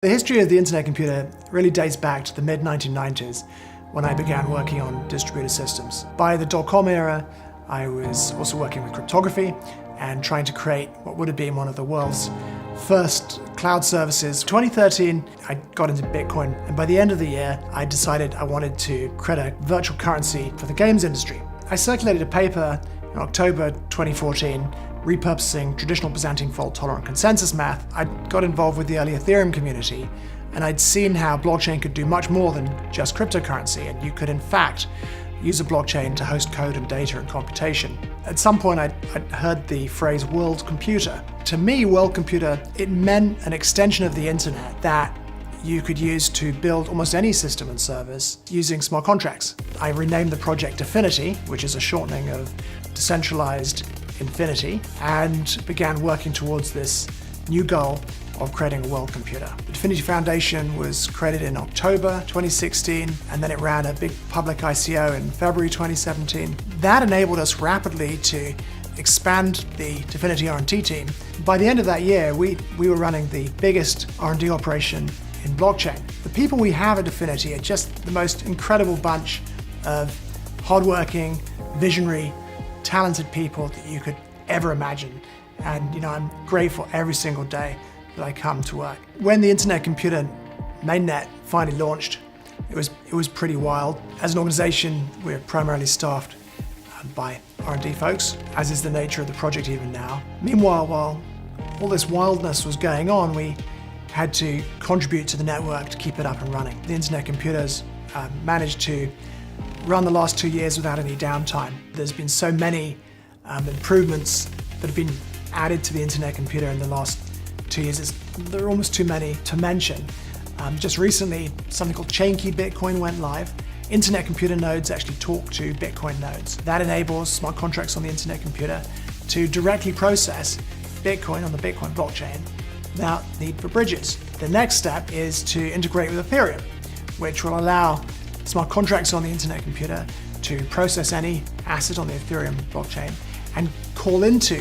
The history of the internet computer really dates back to the mid-1990s when I began working on distributed systems. By the dot-com era, I was also working with cryptography and trying to create what would have been one of the world's first cloud services. 2013, I got into Bitcoin, and by the end of the year, I decided I wanted to create a virtual currency for the games industry. I circulated a paper in October 2014 repurposing traditional Byzantine fault-tolerant consensus math. I got involved with the early Ethereum community, and I'd seen how blockchain could do much more than just cryptocurrency, and you could in fact use a blockchain to host code and data and computation. At some point I'd heard the phrase world computer. To me, world computer, it meant an extension of the internet that you could use to build almost any system and service using smart contracts. I renamed the project Affinity, which is a shortening of decentralized infinity, and began working towards this new goal of creating a world computer. The Affinity Foundation was created in October 2016, and then it ran a big public ICO in February 2017. That enabled us rapidly to expand the Affinity R&D team. By the end of that year, we were running the biggest R&D operation in blockchain. The people we have at Affinity are just the most incredible bunch of hardworking, visionary, talented people that you could ever imagine. And I'm grateful every single day that I come to work. When the internet computer mainnet finally launched, it was pretty wild. As an organization, we're primarily staffed by R&D folks, as is the nature of the project even now. Meanwhile, while all this wildness was going on, we had to contribute to the network to keep it up and running. The internet computers managed to run the last 2 years without any downtime. There's been so many improvements that have been added to the internet computer in the last 2 years. There are almost too many to mention. Just recently, something called chain-key Bitcoin went live. Internet computer nodes actually talk to Bitcoin nodes. That enables smart contracts on the internet computer to directly process Bitcoin on the Bitcoin blockchain without need for bridges. The next step is to integrate with Ethereum, which will allow smart contracts on the internet computer to process any asset on the Ethereum blockchain and call into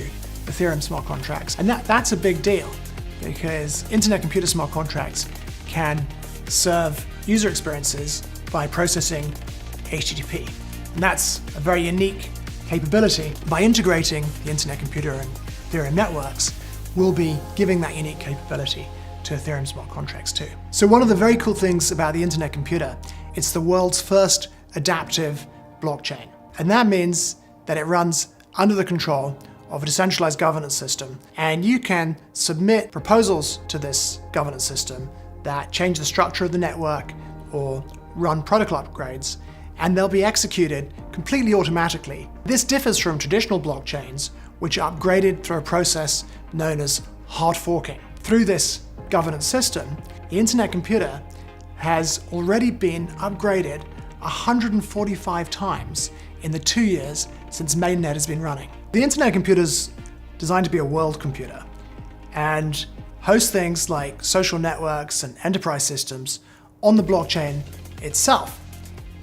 Ethereum smart contracts. And that's a big deal, because internet computer smart contracts can serve user experiences by processing HTTP. And that's a very unique capability. By integrating the internet computer and Ethereum networks, we'll be giving that unique capability to Ethereum smart contracts too. So one of the very cool things about the internet computer, it's the world's first adaptive blockchain. And that means that it runs under the control of a decentralized governance system, and you can submit proposals to this governance system that change the structure of the network or run protocol upgrades, and they'll be executed completely automatically. This differs from traditional blockchains, which are upgraded through a process known as hard forking. Through this governance system, the internet computer has already been upgraded 145 times in the 2 years since mainnet has been running. The internet computer is designed to be a world computer and host things like social networks and enterprise systems on the blockchain itself.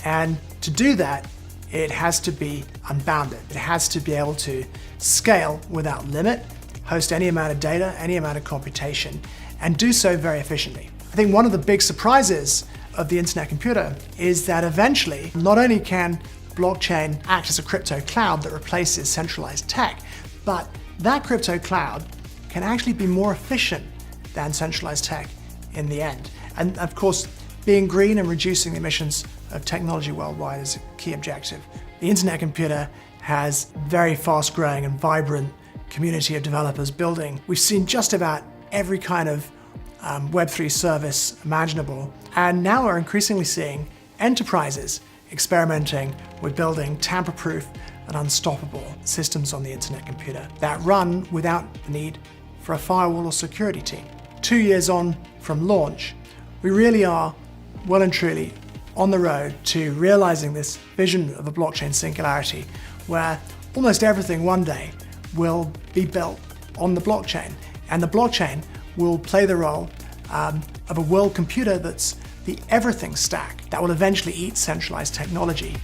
And to do that, it has to be unbounded. It has to be able to scale without limit, host any amount of data, any amount of computation, and do so very efficiently. I think one of the big surprises of the internet computer is that eventually, not only can blockchain act as a crypto cloud that replaces centralized tech, but that crypto cloud can actually be more efficient than centralized tech in the end. And of course, being green and reducing the emissions of technology worldwide is a key objective. The internet computer has very fast growing and vibrant community of developers building. We've seen just about every kind of Web3 service imaginable, and now we're increasingly seeing enterprises experimenting with building tamper-proof and unstoppable systems on the internet computer that run without the need for a firewall or security team. 2 years on from launch, we really are well and truly on the road to realizing this vision of a blockchain singularity, where almost everything one day will be built on the blockchain, and the blockchain will play the role of a world computer that's the everything stack that will eventually eat centralized technology.